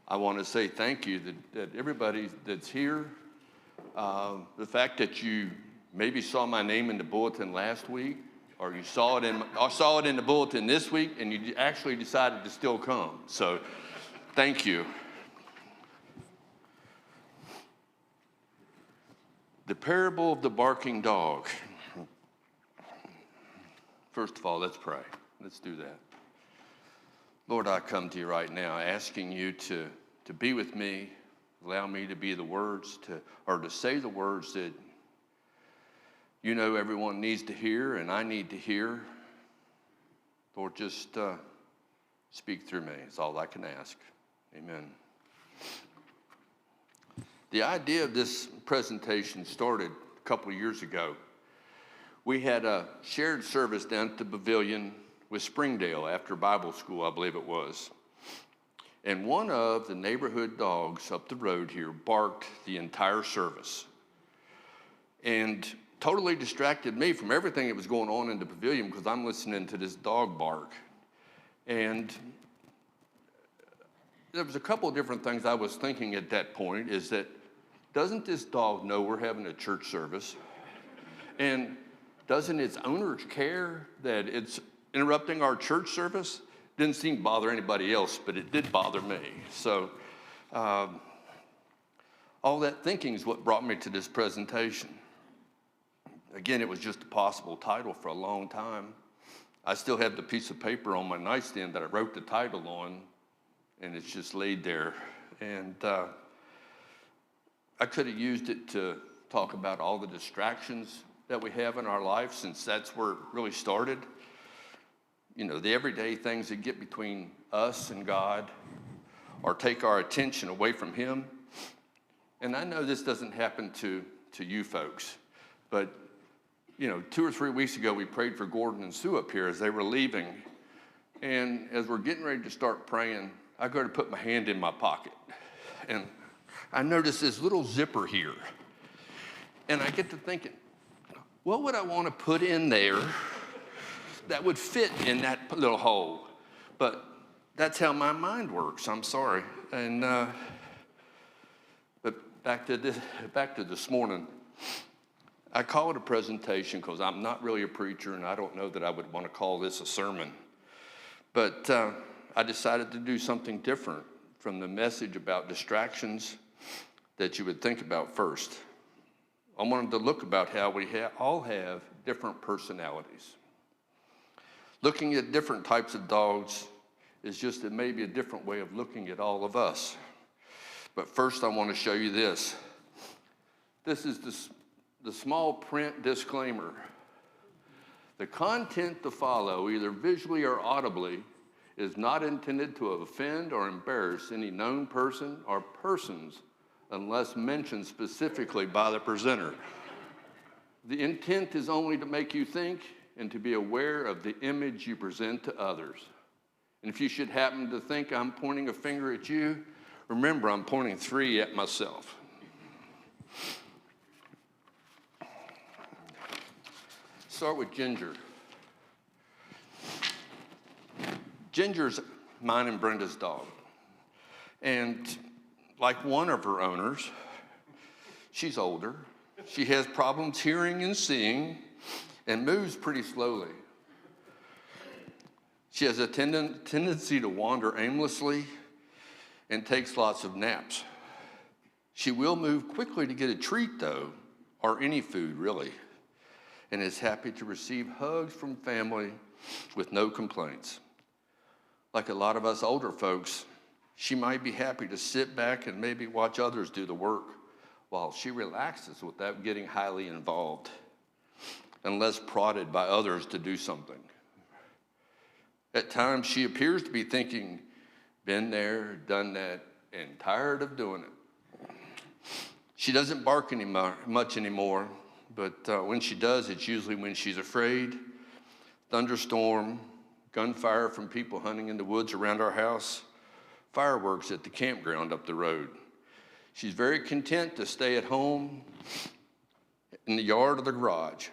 I want to say thank you that everybody that's here, the fact that you maybe saw my name in the bulletin last week, or you saw it in the bulletin this week, and you actually decided to still come. So thank you. The parable of the barking dog. First of all, let's pray. Let's do that. Lord, I come to you right now asking you to be with me, allow me to be the words to say the words that you know everyone needs to hear and I need to hear. Lord, just speak through me. It's all I can ask. Amen. The idea of this presentation started a couple of years ago. We had a shared service down at the pavilion with Springdale after Bible school, I believe it was. And one of the neighborhood dogs up the road here barked the entire service and totally distracted me from everything that was going on in the pavilion because I'm listening to this dog bark. And there was a couple of different things I was thinking at that point is that, doesn't this dog know we're having a church service? And doesn't its owner care that it's interrupting our church service? Didn't seem to bother anybody else, but it did bother me. So all that thinking is what brought me to this presentation. Again, it was just a possible title for a long time. I still have the piece of paper on my nightstand that I wrote the title on, and it's just laid there. And I could have used it to talk about all the distractions that we have in our life, since that's where it really started. You know, the everyday things that get between us and God or take our attention away from him. And I know this doesn't happen to you folks, but, you know, 2 or 3 weeks ago, we prayed for Gordon and Sue up here as they were leaving. And as we're getting ready to start praying, I go to put my hand in my pocket. And I noticed this little zipper here. And I get to thinking, what would I want to put in there that would fit in that little hole? But that's how my mind works. I'm sorry. And but back to this morning. I call it a presentation because I'm not really a preacher, and I don't know that I would want to call this a sermon. But I decided to do something different from the message about distractions that you would think about first. I wanted to look about how we all have different personalities. Looking at different types of dogs is just maybe a different way of looking at all of us. But first I want to show you this. This is the small print disclaimer. The content to follow, either visually or audibly, is not intended to offend or embarrass any known person or persons unless mentioned specifically by the presenter. The intent is only to make you think and to be aware of the image you present to others. And if you should happen to think I'm pointing a finger at you, remember I'm pointing 3 at myself. Start with Ginger. Ginger's mine and Brenda's dog. And like one of her owners, she's older. She has problems hearing and seeing and moves pretty slowly. She has a tendency to wander aimlessly and takes lots of naps. She will move quickly to get a treat, though, or any food, really, and is happy to receive hugs from family with no complaints. Like a lot of us older folks, she might be happy to sit back and maybe watch others do the work while she relaxes without getting highly involved, unless prodded by others to do something. At times, she appears to be thinking, been there, done that, and tired of doing it. She doesn't bark much anymore, but when she does, it's usually when she's afraid. Thunderstorm, gunfire from people hunting in the woods around our house, fireworks at the campground up the road. She's very content to stay at home in the yard or the garage.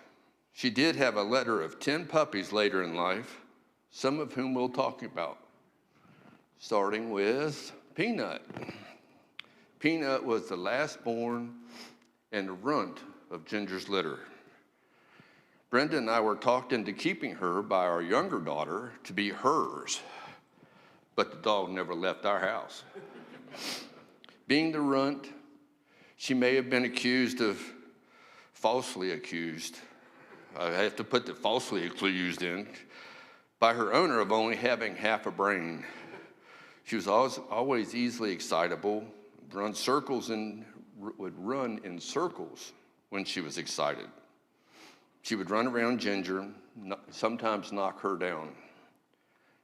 She did have a litter of 10 puppies later in life, some of whom we'll talk about, starting with Peanut. Peanut was the last born and the runt of Ginger's litter. Brenda and I were talked into keeping her by our younger daughter to be hers, but the dog never left our house. Being the runt, she may have been falsely accused, I have to put the falsely accused in, by her owner of only having half a brain. She was always easily excitable, would run in circles when she was excited. She would run around Ginger, sometimes knock her down.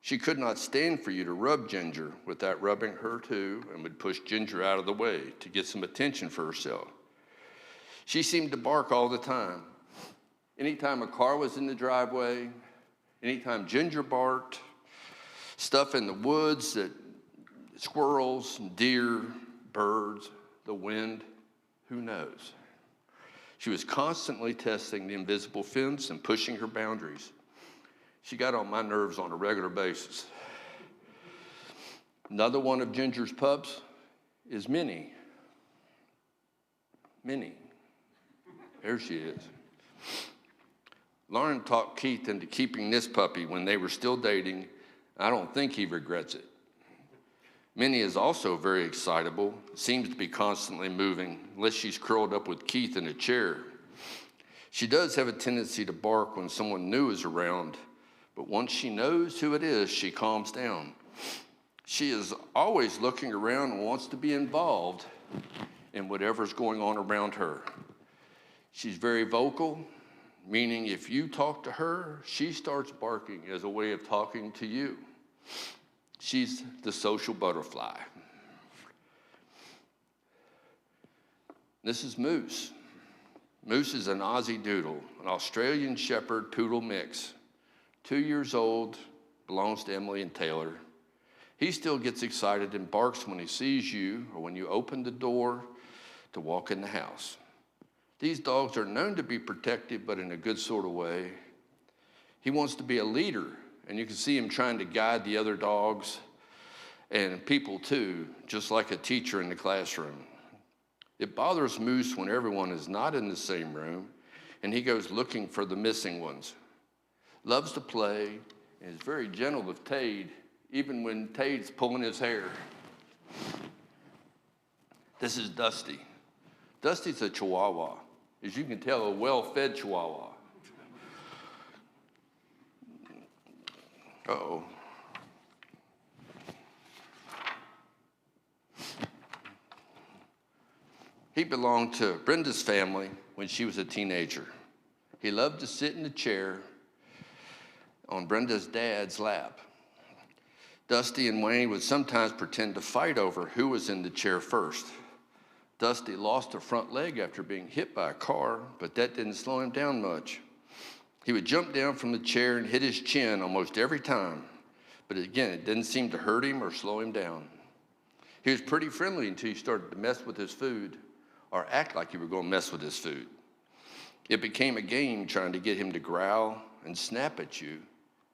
She could not stand for you to rub Ginger without rubbing her too, and would push Ginger out of the way to get some attention for herself. She seemed to bark all the time. Anytime a car was in the driveway, anytime Ginger barked, stuff in the woods, squirrels, deer, birds, the wind, who knows? She was constantly testing the invisible fence and pushing her boundaries. She got on my nerves on a regular basis. Another one of Ginger's pups is Minnie. Minnie. There she is. Lauren talked Keith into keeping this puppy when they were still dating. I don't think he regrets it. Minnie is also very excitable, seems to be constantly moving, unless she's curled up with Keith in a chair. She does have a tendency to bark when someone new is around, but once she knows who it is, she calms down. She is always looking around and wants to be involved in whatever's going on around her. She's very vocal, meaning if you talk to her, she starts barking as a way of talking to you. She's the social butterfly. This is Moose. Moose is an Aussie Doodle, an Australian Shepherd Poodle mix. 2 years old, belongs to Emily and Taylor. He still gets excited and barks when he sees you or when you open the door to walk in the house. These dogs are known to be protective, but in a good sort of way. He wants to be a leader, and you can see him trying to guide the other dogs and people too, just like a teacher in the classroom. It bothers Moose when everyone is not in the same room, and he goes looking for the missing ones. Loves to play, and is very gentle with Tade, even when Tade's pulling his hair. This is Dusty. Dusty's a Chihuahua. As you can tell, a well-fed Chihuahua. Uh-oh. He belonged to Brenda's family when she was a teenager. He loved to sit in the chair on Brenda's dad's lap. Dusty and Wayne would sometimes pretend to fight over who was in the chair first. Dusty lost a front leg after being hit by a car, but that didn't slow him down much. He would jump down from the chair and hit his chin almost every time, but again, it didn't seem to hurt him or slow him down. He was pretty friendly until you started to mess with his food or act like you were going to mess with his food. It became a game trying to get him to growl and snap at you,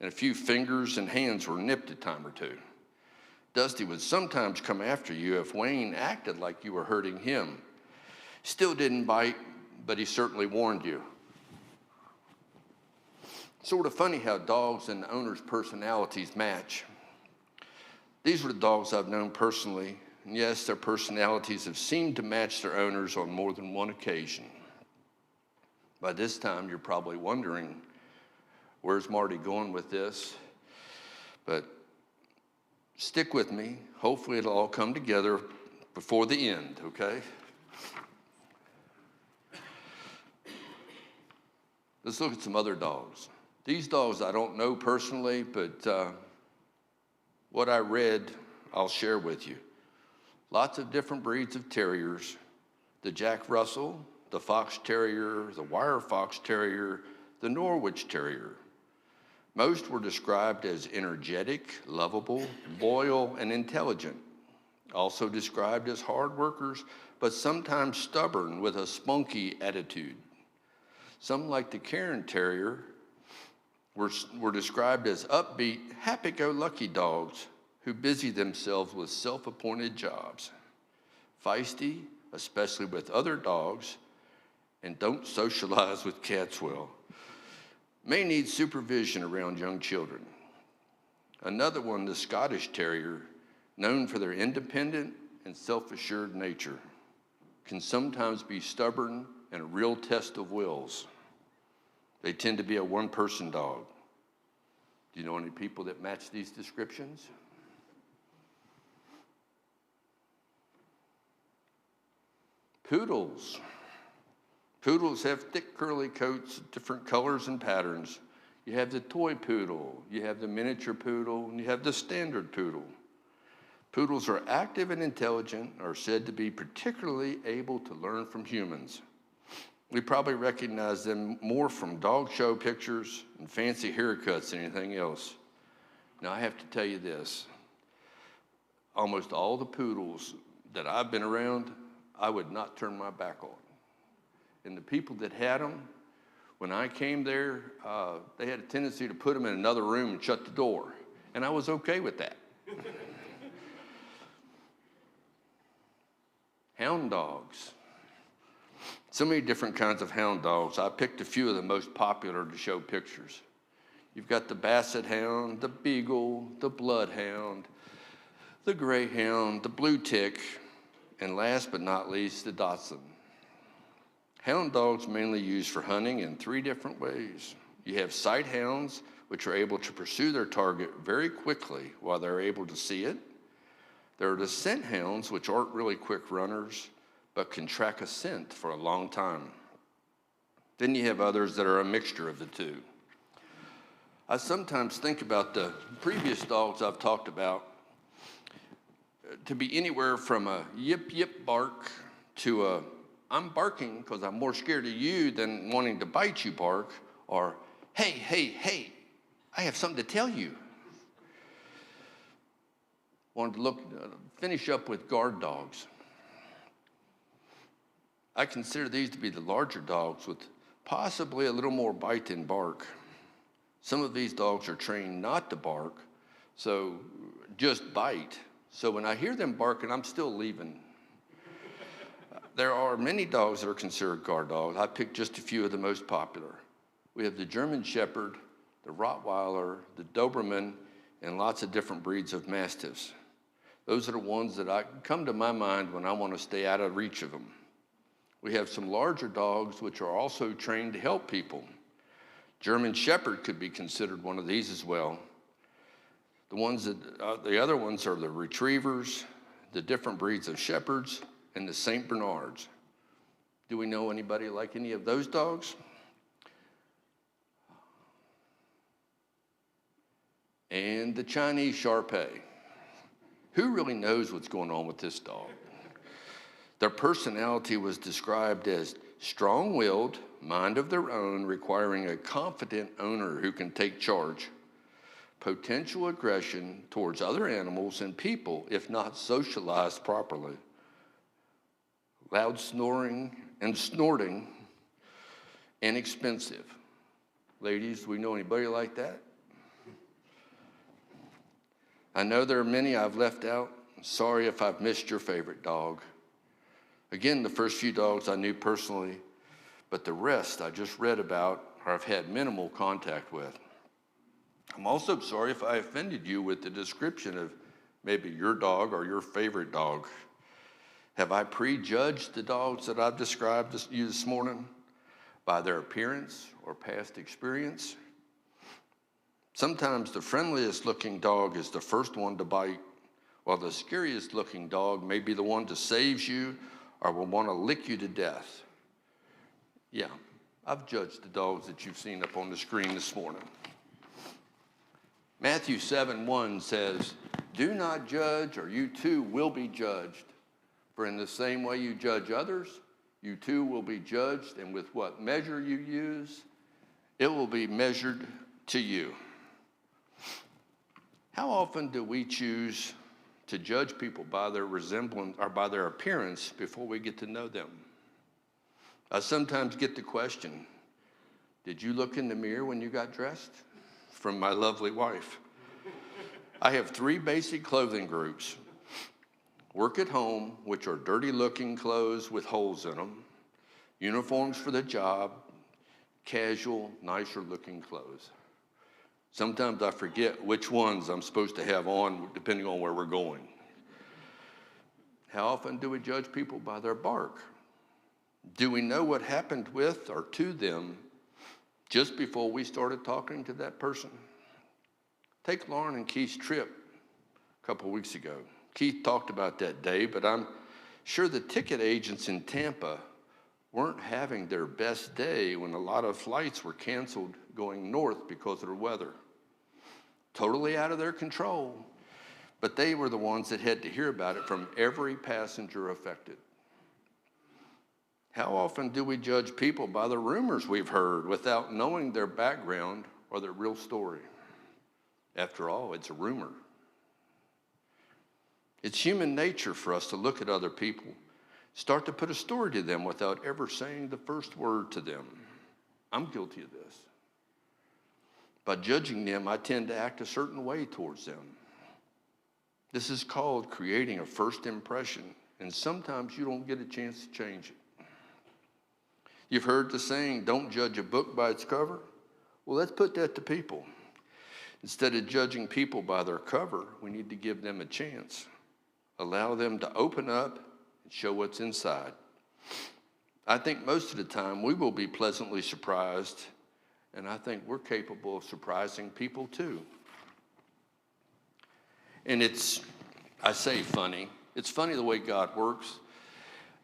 and a few fingers and hands were nipped a time or two. Dusty would sometimes come after you if Wayne acted like you were hurting him. Still didn't bite, but he certainly warned you. Sort of funny how dogs and owners' personalities match. These were the dogs I've known personally, and yes, their personalities have seemed to match their owners on more than one occasion. By this time, you're probably wondering, where's Marty going with this? But stick with me. Hopefully it'll all come together before the end, okay? Let's look at some other dogs. These dogs I don't know personally, but what I read, I'll share with you. Lots of different breeds of terriers. The Jack Russell, the Fox Terrier, the Wire Fox Terrier, the Norwich Terrier. Most were described as energetic, lovable, loyal, and intelligent. Also described as hard workers, but sometimes stubborn with a spunky attitude. Some, like the Cairn Terrier, were described as upbeat, happy-go-lucky dogs who busy themselves with self-appointed jobs, feisty, especially with other dogs, and don't socialize with cats well, may need supervision around young children. Another one, the Scottish Terrier, known for their independent and self-assured nature, can sometimes be stubborn and a real test of wills. They tend to be a one-person dog. Do you know any people that match these descriptions? Poodles. Poodles have thick curly coats, different colors and patterns. You have the toy poodle, you have the miniature poodle, and you have the standard poodle. Poodles are active and intelligent, are said to be particularly able to learn from humans. We probably recognize them more from dog show pictures and fancy haircuts than anything else. Now, I have to tell you this. Almost all the poodles that I've been around, I would not turn my back on. And the people that had them, when I came there, they had a tendency to put them in another room and shut the door. And I was okay with that. Hound dogs. So many different kinds of hound dogs. I picked a few of the most popular to show pictures. You've got the Basset Hound, the Beagle, the Bloodhound, the Greyhound, the Blue Tick, and last but not least, the Dachshund. Hound dogs mainly used for hunting in 3 different ways. You have sight hounds, which are able to pursue their target very quickly while they're able to see it. There are the scent hounds, which aren't really quick runners, but can track a scent for a long time. Then you have others that are a mixture of the two. I sometimes think about the previous dogs I've talked about to be anywhere from a yip yip bark to a I'm barking because I'm more scared of you than wanting to bite you bark, or hey, hey, hey, I have something to tell you. Wanted to finish up with guard dogs. I consider these to be the larger dogs with possibly a little more bite than bark. Some of these dogs are trained not to bark, so just bite. So when I hear them barking, I'm still leaving. There are many dogs that are considered guard dogs. I picked just a few of the most popular. We have the German Shepherd, the Rottweiler, the Doberman, and lots of different breeds of Mastiffs. Those are the ones that come to my mind when I want to stay out of reach of them. We have some larger dogs which are also trained to help people. German Shepherd could be considered one of these as well. The other ones are the Retrievers, the different breeds of Shepherds, and the St. Bernards. Do we know anybody like any of those dogs? And the Chinese Shar-Pei. Who really knows what's going on with this dog? Their personality was described as strong-willed, mind of their own, requiring a confident owner who can take charge, potential aggression towards other animals and people if not socialized properly, loud snoring and snorting, and expensive. Ladies, do we know anybody like that? I know there are many I've left out. Sorry if I've missed your favorite dog. Again, the first few dogs I knew personally, but the rest I just read about or I've had minimal contact with. I'm also sorry if I offended you with the description of maybe your dog or your favorite dog. Have I prejudged the dogs that I've described to you this morning by their appearance or past experience? Sometimes the friendliest looking dog is the first one to bite, while the scariest looking dog may be the one that saves you or will want to lick you to death. Yeah, I've judged the dogs that you've seen up on the screen this morning. Matthew 7:1 says, "Do not judge, or you too will be judged. For in the same way you judge others, you too will be judged, and with what measure you use, it will be measured to you." How often do we choose to judge people by their resemblance or by their appearance before we get to know them? I sometimes get the question, "Did you look in the mirror when you got dressed?" from my lovely wife. I have three basic clothing groups. Work at home, which are dirty-looking clothes with holes in them. Uniforms for the job. Casual, nicer-looking clothes. Sometimes I forget which ones I'm supposed to have on, depending on where we're going. How often do we judge people by their bark? Do we know what happened with or to them just before we started talking to that person? Take Lauren and Keith's trip a couple weeks ago. Keith talked about that day, but I'm sure the ticket agents in Tampa weren't having their best day when a lot of flights were canceled going north because of the weather. Totally out of their control, but they were the ones that had to hear about it from every passenger affected. How often do we judge people by the rumors we've heard without knowing their background or their real story? After all, it's a rumor. It's human nature for us to look at other people, start to put a story to them without ever saying the first word to them. I'm guilty of this. By judging them, I tend to act a certain way towards them. This is called creating a first impression, and sometimes you don't get a chance to change it. You've heard the saying, don't judge a book by its cover. Well, let's put that to people. Instead of judging people by their cover, we need to give them a chance. Allow them to open up and show what's inside. I think most of the time we will be pleasantly surprised, and I think we're capable of surprising people too. And I say funny. It's funny the way God works.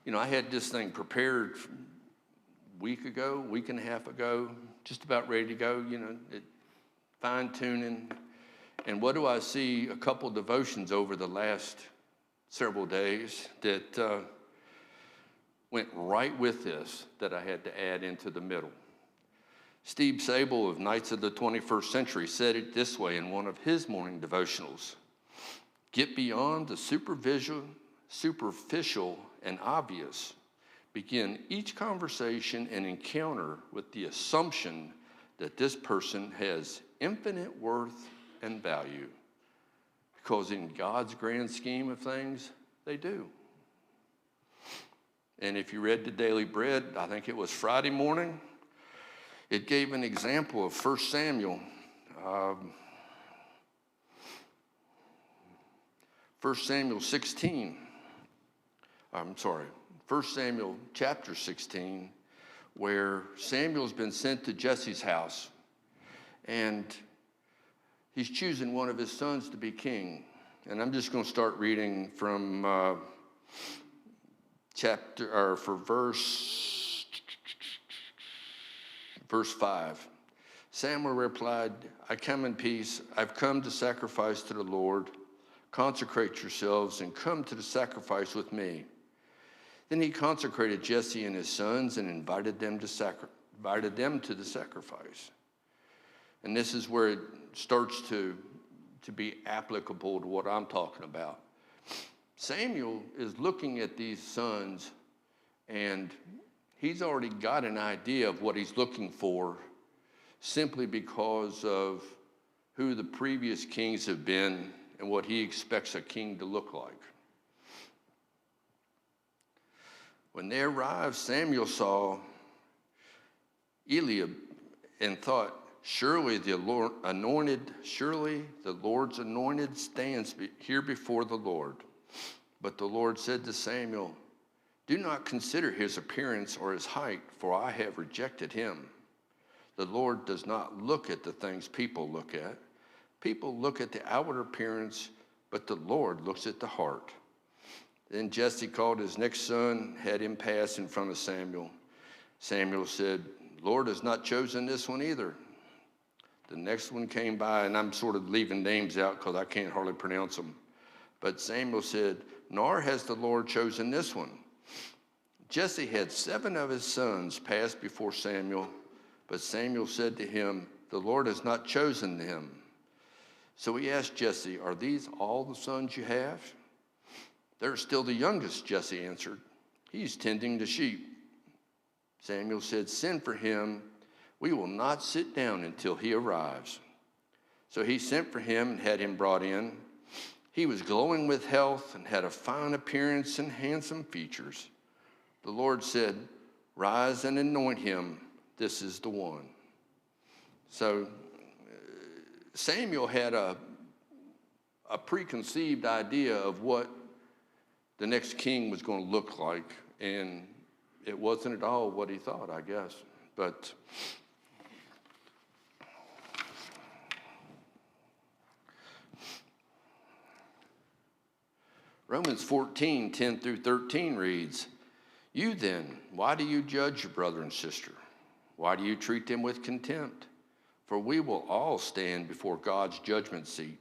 You know, I had this thing prepared week and a half ago, just about ready to go, fine-tuning. And what do I see? A couple devotions over the last several days that went right with this that I had to add into the middle. Steve Sable of Knights of the 21st Century said it this way in one of his morning devotionals. Get beyond the superficial and obvious. Begin each conversation and encounter with the assumption that this person has infinite worth and value. Because in God's grand scheme of things, they do. And if you read the Daily Bread, I think it was Friday morning, it gave an example of 1 Samuel. 1 Samuel chapter 16, where Samuel's been sent to Jesse's house, and he's choosing one of his sons to be king. And I'm just going to start reading from verse 5. Samuel replied, I come in peace. I've come to sacrifice to the Lord. Consecrate yourselves and come to the sacrifice with me. Then he consecrated Jesse and his sons and invited them to the sacrifice. And this is where it starts to be applicable to what I'm talking about. Samuel is looking at these sons, and he's already got an idea of what he's looking for simply because of who the previous kings have been and what he expects a king to look like. When they arrived, Samuel saw Eliab and thought, surely the Lord's anointed stands here before the Lord. But the Lord said to Samuel, do not consider his appearance or his height, for I have rejected him. The Lord does not look at the things people look at. People look at the outward appearance, but the Lord looks at the heart. Then Jesse called his next son, had him pass in front of Samuel. Samuel said, Lord has not chosen this one either. The next one came by, and I'm sort of leaving names out because I can't hardly pronounce them. But Samuel said, nor has the Lord chosen this one. Jesse had 7 of his sons pass before Samuel, but Samuel said to him, the Lord has not chosen him. So he asked Jesse, are these all the sons you have? They're still the youngest, Jesse answered. He's tending the sheep. Samuel said, send for him. We will not sit down until he arrives. So he sent for him and had him brought in. He was glowing with health and had a fine appearance and handsome features. The Lord said, "Rise and anoint him. This is the one." So Samuel had a preconceived idea of what the next king was going to look like, and it wasn't at all what he thought, I guess. But Romans 14:10 through 13 reads, "You then, why do you judge your brother and sister? Why do you treat them with contempt? For we will all stand before God's judgment seat.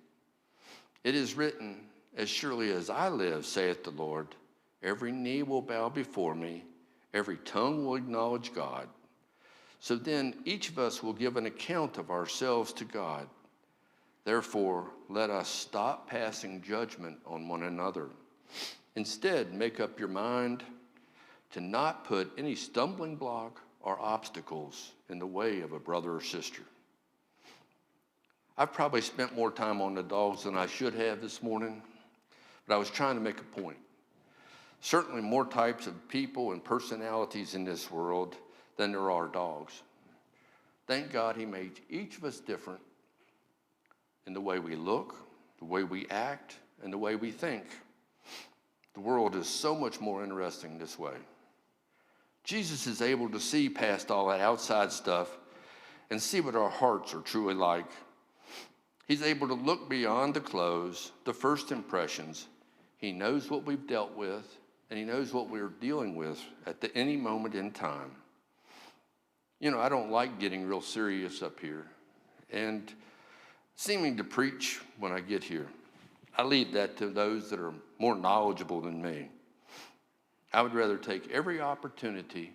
It is written, as surely as I live, saith the Lord, every knee will bow before me, every tongue will acknowledge God. So then each of us will give an account of ourselves to God. Therefore, let us stop passing judgment on one another. Instead, make up your mind to not put any stumbling block or obstacles in the way of a brother or sister." I've probably spent more time on the dogs than I should have this morning, but I was trying to make a point. Certainly more types of people and personalities in this world than there are dogs. Thank God he made each of us different in the way we look, the way we act, and the way we think. The world is so much more interesting this way. Jesus is able to see past all that outside stuff and see what our hearts are truly like. He's able to look beyond the clothes, the first impressions. He knows what we've dealt with, and he knows what we're dealing with at any moment in time. You know, I don't like getting real serious up here and seeming to preach when I get here. I leave that to those that are more knowledgeable than me. I would rather take every opportunity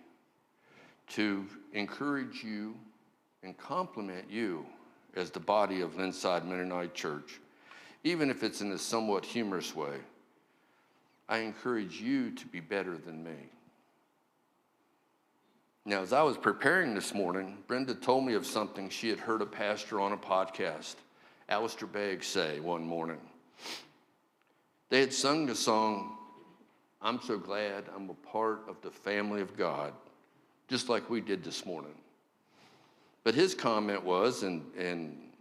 to encourage you and compliment you as the body of Linside Mennonite Church, even if it's in a somewhat humorous way. I encourage you to be better than me. Now, as I was preparing this morning, Brenda told me of something she had heard a pastor on a podcast, Alistair Begg, say one morning. They had sung the song, "I'm so glad I'm a part of the family of God," just like we did this morning. But his comment was, and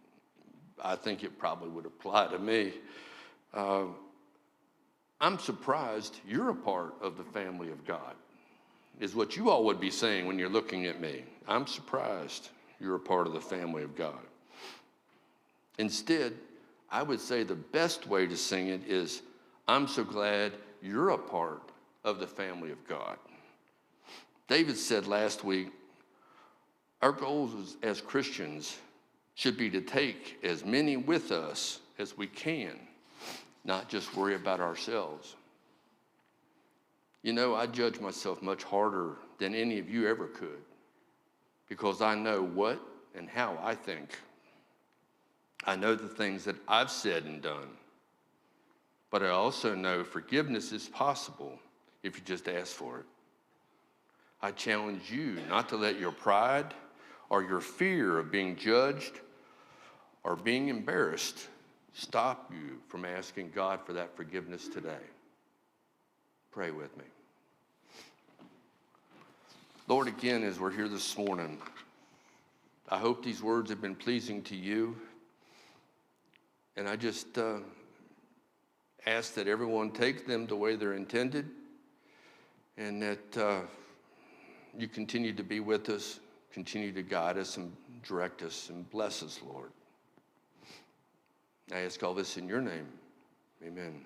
I think it probably would apply to me, "I'm surprised you're a part of the family of God," is what you all would be saying when you're looking at me. I'm surprised you're a part of the family of God. Instead, I would say the best way to sing it is, "I'm so glad you're a part of the family of God." David said last week, our goals as Christians should be to take as many with us as we can, not just worry about ourselves. You know, I judge myself much harder than any of you ever could because I know what and how I think. I know the things that I've said and done. But I also know forgiveness is possible if you just ask for it. I challenge you not to let your pride or your fear of being judged or being embarrassed stop you from asking God for that forgiveness today. Pray with me. Lord, again, as we're here this morning, I hope these words have been pleasing to you. And I just ask that everyone take them the way they're intended, and that you continue to be with us, continue to guide us and direct us and bless us, Lord. I ask all this in your name. Amen.